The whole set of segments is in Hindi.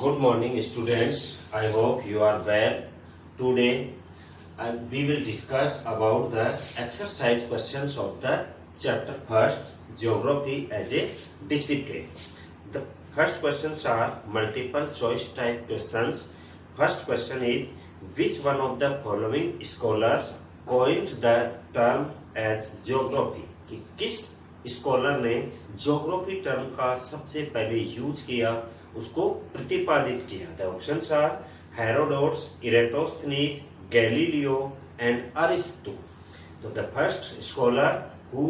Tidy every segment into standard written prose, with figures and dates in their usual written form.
Good morning, students. I hope you are well. Today, we will discuss about the exercise questions of the chapter first, Geography as a discipline. The first questions are multiple choice type questions. First question is, which one of the following scholars coined the term as geography? कि किस स्कॉलर ने ज्योग्राफी टर्म का सबसे पहले यूज किया, उसको प्रतिपादित किया? The options are Herodotus, Eratosthenes, Galileo and Aristotle. तो the first scholar who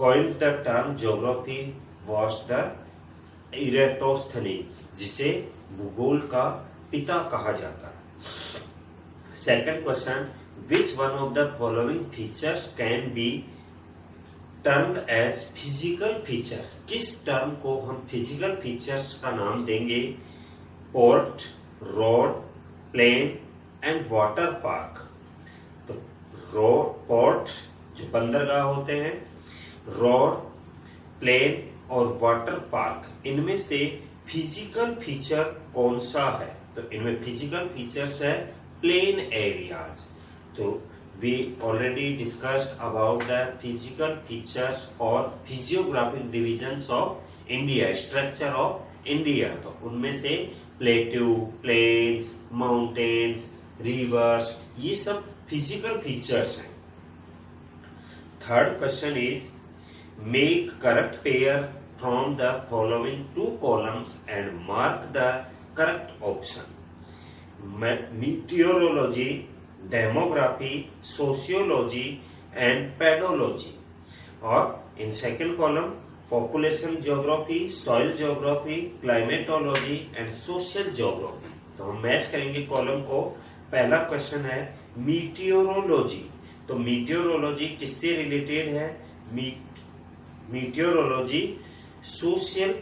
coined the term geography was the Eratosthenes, जिसे भूगोल का पिता कहा जाता है. Second question, which one of the following features can be termed as physical features? किस टर्म को हम फिजिकल फीचर्स का नाम देंगे? Port, road, plain and water park. तो रोड, पोर्ट जो बंदरगाह होते हैं, रोड, प्लेन और वाटर पार्क, इनमें से फिजिकल फीचर कौन सा है? तो इनमें फिजिकल फीचर्स है प्लेन एरियाज. तो we already discussed about the physical features or physiographic divisions of India, structure of India. तो उनमें से प्लेट्यू, प्लेन्स, माउंटेन्स, रिवर्स, ये सब फिजिकल फीचर्स हैं. Third question is, make correct pair from the following two columns and mark the correct option. Meteorology, demography, sociology and pedology. और in second column population geography, soil geography, climatology and social geography. तो हम मैच करेंगे कॉलम को. पहला क्वेश्चन है मीटियोरोलॉजी. तो मीटियोरोलॉजी किससे रिलेटेड है? मीटियोरोलॉजी सोशल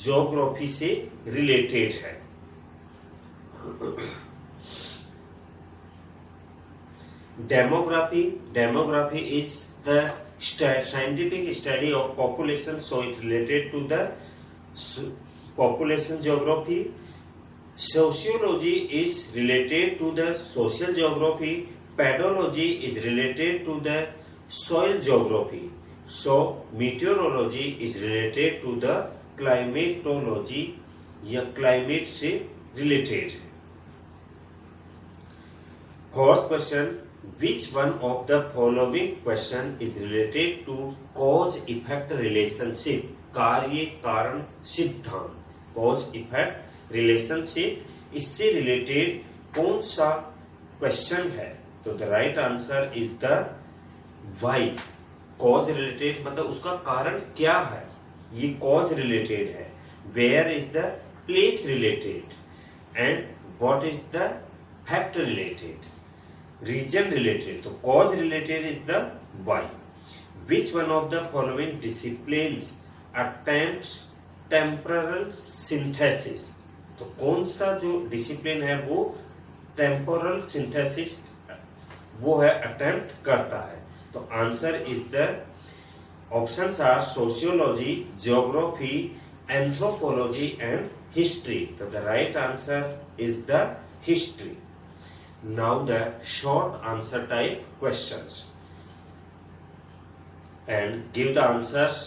ज्योग्राफी से रिलेटेड है. Demography is the scientific study of population, so it related to the population geography. Sociology is related to the social geography. Pedology is related to the soil geography. So meteorology is related to the climatology या climate से related. Fourth question, which one of the following question is related to cause effect relationship? कार्य कारण सिद्धांत, cause effect relationship, इससे रिलेटेड कौन सा क्वेश्चन है? तो the right answer is the why. Cause related मतलब उसका कारण क्या है, ये कॉज रिलेटेड है. Where is the place related and what is the fact related. Reason related. तो cause related is the why. Which one of the following disciplines attempts temporal synthesis. तो कौन सा जो डिसिप्लिन है वो टेम्पोरल सिंथेसिस वो है अटेम्प्ट करता है? तो answer is the options are sociology, geography, anthropology and history. तो the right answer is the history. Now the short answer type questions, and give the answers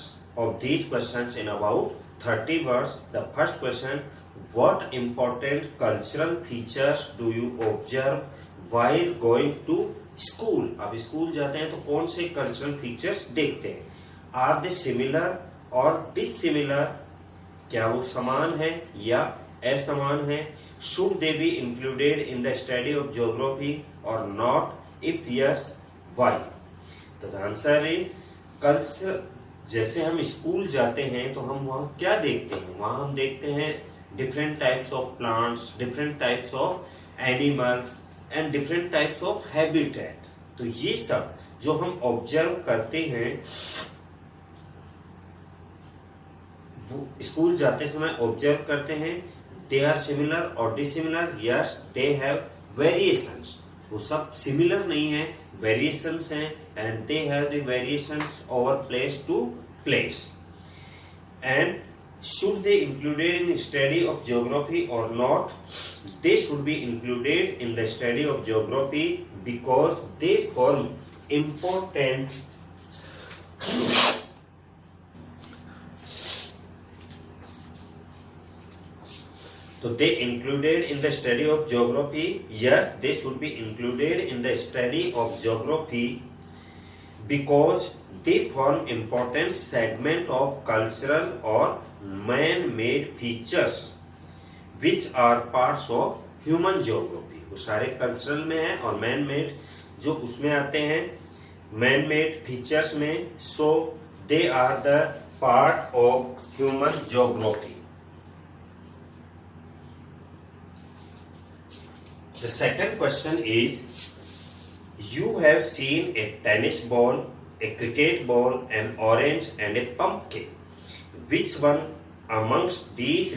of these questions in about 30 words. The first question, what important cultural features do you observe while going to school? अब स्कूल जाते हैं तो कौन से कल्चरल फीचर्स देखते हैं? Are they similar or dissimilar? क्या वो समान है या असमान है? Should they be included in the study of geography or not? If yes, why? तो the answer is कल्चर. जैसे हम स्कूल जाते हैं तो हम वहाँ क्या देखते हैं? वहाँ हम देखते हैं different types of plants, different types of animals and different types of habitat. तो ये सब जो हम ऑब्जर्व करते हैं वो स्कूल जाते समय ऑब्जर्व करते हैं. They are similar or dissimilar? Yes, they have variations. वो सब सिमिलर नहीं है, वेरिएशंस हैं, and they have the variations over place to place. And should they included in study of geography or not? They should be included in the study of geography because they form important so they included in the study of geography. Yes, they should be included in the study of geography because they form important segment of cultural or man-made features which are parts of human geography. वो सारे कल्चरल में है और मैन मेड जो उसमें आते हैं मैन मेड फीचर्स में. So they are the part of human geography. The second question is, you have seen a tennis ball, a cricket ball, an orange and a pumpkin. Which one amongst these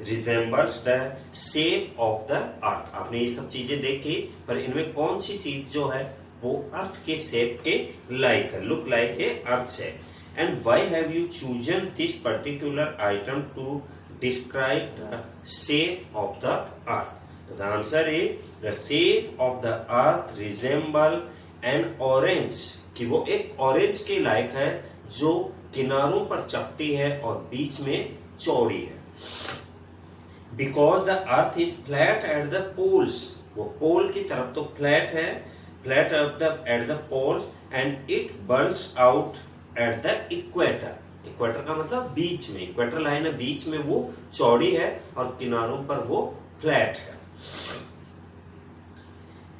resembles the shape of the earth? आपने ये सब चीजें देखी, पर इनमें कौन सी चीज जो है वो अर्थ के शेप के लाइक है, लुक लाइक है अर्थ से. And why have you chosen this particular item to describe the shape of the earth? The answer is the shape of the earth resemble an orange. कि वो एक ऑरेंज के लायक है जो किनारों पर चपटी है और बीच में चौड़ी है. Because the earth is flat at the poles. वो पोल की तरफ तो फ्लैट है, flat at the poles and it bulges out at the equator. Equator का मतलब बीच में, इक्वेटर लाइन है बीच में वो चौड़ी है और किनारों पर वो फ्लैट है.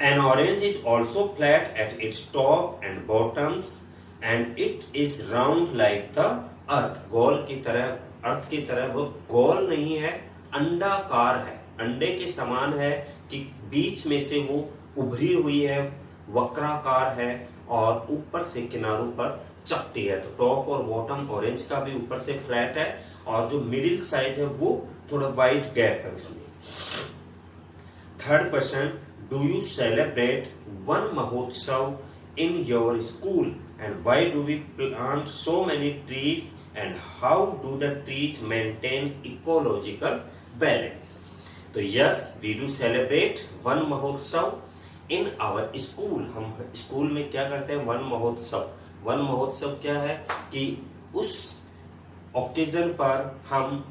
An orange is also flat at its top and bottoms and it is round like the earth. गोल की तरह, अर्थ की तरह वो गोल नहीं है, अंडाकार है, अंडे के समान है कि बीच में से वो उभरी हुई है, वक्राकार है और ऊपर से किनारों पर चपटी है. तो टॉप और बॉटम ऑरेंज का भी ऊपर से फ्लैट है और जो मिडिल साइज है वो थोड़ा वाइड गैप है उसमें. Third question, do you celebrate one mahotsav in your school and why do we plant so many trees and how do the trees maintain ecological balance? तो yes, we do celebrate one mahotsav in our school. हम स्कूल में क्या करते हैं, वन महोत्सव. वन महोत्सव क्या है कि उस ओकेजन पर हम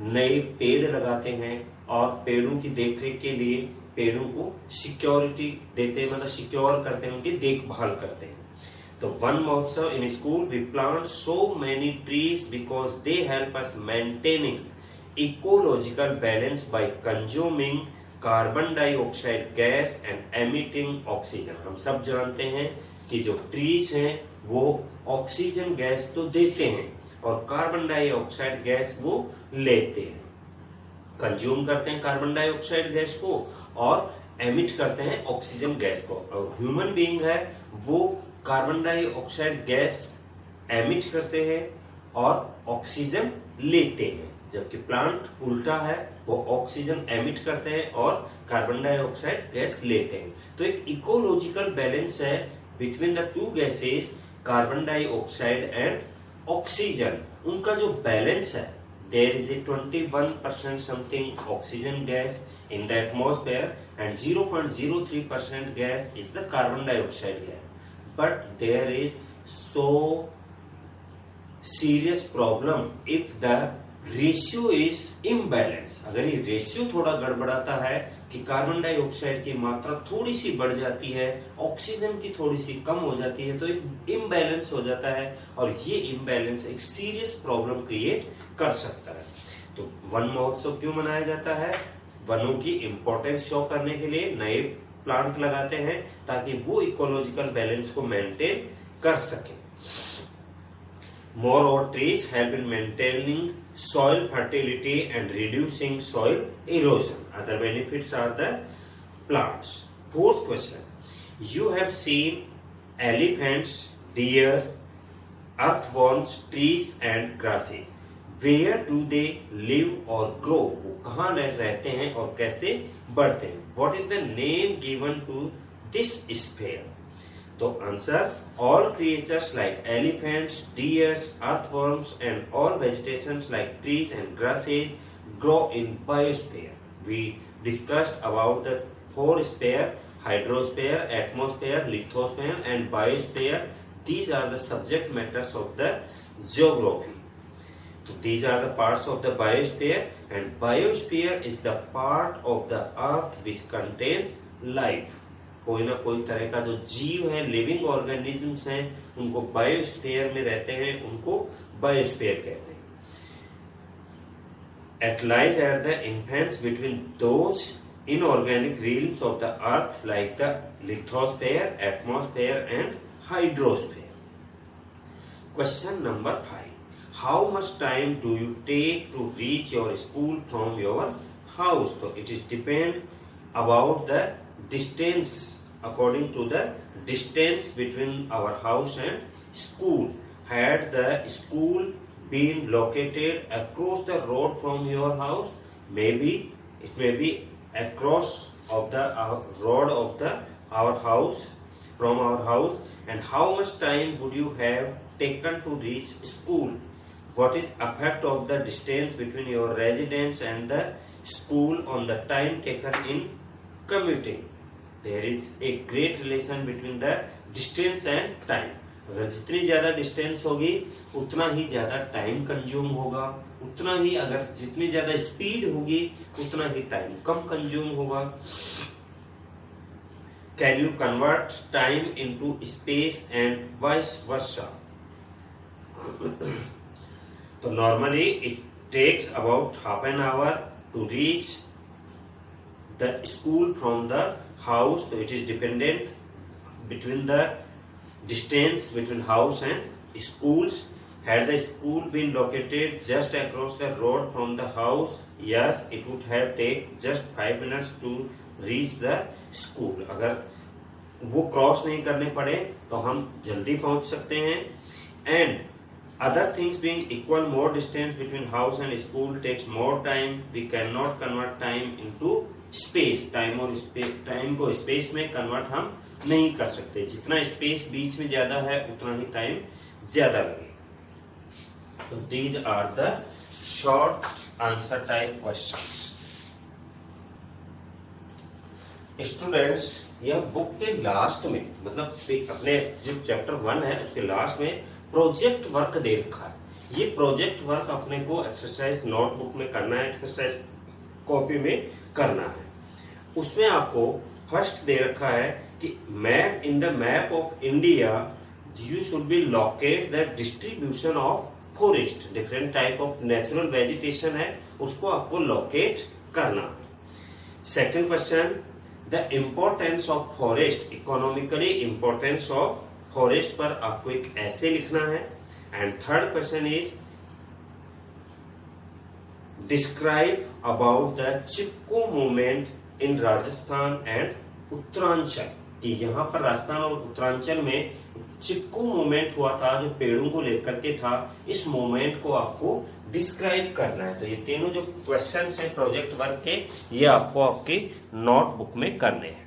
नए पेड़ लगाते हैं और पेड़ों की देखरेख के लिए पेड़ों को सिक्योरिटी देते हैं, मतलब सिक्योर करते हैं, उनकी देखभाल करते हैं. तो Van Mahotsav in school we plant so many trees because they help us maintaining ecological balance by consuming carbon dioxide gas and emitting oxygen. हम सब जानते हैं कि जो ट्रीज हैं वो ऑक्सीजन गैस तो देते हैं और कार्बन डाइऑक्साइड गैस वो लेते हैं, कंज्यूम करते हैं कार्बन डाइऑक्साइड गैस को और एमिट करते हैं ऑक्सीजन गैस को. और ह्यूमन बीइंग है वो कार्बन डाइऑक्साइड गैस एमिट करते हैं और ऑक्सीजन लेते हैं, जबकि प्लांट उल्टा है, वो ऑक्सीजन एमिट करते हैं और कार्बन डाइऑक्साइड गैस लेते हैं. तो एक इकोलॉजिकल बैलेंस है between the two gases, carbon dioxide and oxygen. उनका जो बैलेंस है, there is a 21% something oxygen gas in the atmosphere and 0.03% gas is the carbon dioxide gas. But there is so serious problem if the ratio is imbalance. अगर ये रेशियो थोड़ा गड़बड़ाता है कि कार्बन डाइऑक्साइड की मात्रा थोड़ी सी बढ़ जाती है, ऑक्सीजन की थोड़ी सी कम हो जाती है, तो एक इम्बैलेंस हो जाता है और ये इम्बैलेंस एक सीरियस प्रॉब्लम क्रिएट कर सकता है. तो वन महोत्सव क्यों मनाया जाता है? वनों की इंपॉर्टेंस शो करने के लिए नए प्लांट लगाते हैं ताकि वो इकोलॉजिकल बैलेंस को मेंटेन कर सके. More or trees help in maintaining soil fertility and reducing soil erosion. Other benefits are the plants. Fourth question. You have seen elephants, deer, earthworms, trees and grasses. Where do they live or grow? वो कहाँ रहते हैं और कैसे बढ़ते हैं? What is the name given to this sphere? तो answer all creatures like elephants, dears, earthworms and all vegetations like trees and grasses grow in biosphere. We discussed about the four sphere: hydrosphere, atmosphere, lithosphere and biosphere. These are the subject matters of the geography. So these are the parts of the biosphere, and biosphere is the part of the earth which contains life. कोई ना कोई तरह का जो जीव है, लिविंग ऑर्गेनिजम्स हैं, उनको बायोस्फीयर में रहते हैं, उनको बायोस्फीयर कहते हैं. It lies at the influence between those inorganic realms of the earth like the lithosphere, atmosphere and hydrosphere. Question number 5. How much time do you take to reach your school from your house? So it is depend about the distance, according to the distance between our house and school. Had the school been located across the road from your house, maybe it may be across of the road of the our house, from our house. And how much time would you have taken to reach school? What is effect of the distance between your residence and the school on the time taken in commuting? There is a great relation between the distance and time. अगर जितनी ज्यादा डिस्टेंस होगी उतना ही ज्यादा टाइम कंज्यूम होगा, उतना ही अगर जितनी ज्यादा स्पीड होगी उतना ही टाइम कम कंज्यूम होगा. Can you convert time into space and vice versa? तो normally it takes about half an hour to reach the school from the house. तो it is dependent between the distance between house and schools. Had the school been located just across the road from the house, yes, it would have taken just 5 minutes to reach the school. अगर वो क्रॉस नहीं करने पड़े तो हम जल्दी पहुंच सकते हैं. And other things being equal, more distance between house and school takes more time. We cannot convert time into space. Time और टाइम को स्पेस में कन्वर्ट हम नहीं कर सकते. जितना स्पेस बीच में ज्यादा है उतना ही टाइम ज्यादा लगेगा. तो these are the short answer type questions. Students, यह बुक के लास्ट में, मतलब अपने जो चैप्टर 1 है उसके लास्ट में प्रोजेक्ट वर्क दे रखा है. ये प्रोजेक्ट वर्क अपने को एक्सरसाइज नोटबुक में करना है, एक्सरसाइज कॉपी में करना है. उसमें आपको फर्स्ट दे रखा है कि map in the map of India you should be locate the distribution of forest. Different type of natural vegetation है, उसको आपको लोकेट करना है. Second question, the importance of forest, economically importance of forest पर आपको एक ऐसे लिखना है. And third question is describe about the Chipko movement in Rajasthan and Uttaranchal. कि यहाँ पर राजस्थान और उत्तरांचल में चिपको मूवमेंट हुआ था जो पेड़ों को लेकर के था. इस मूवमेंट को आपको डिस्क्राइब करना है. तो ये तीनों जो क्वेश्चंस हैं प्रोजेक्ट वर्क के, ये आपको आपके नोटबुक में करने हैं.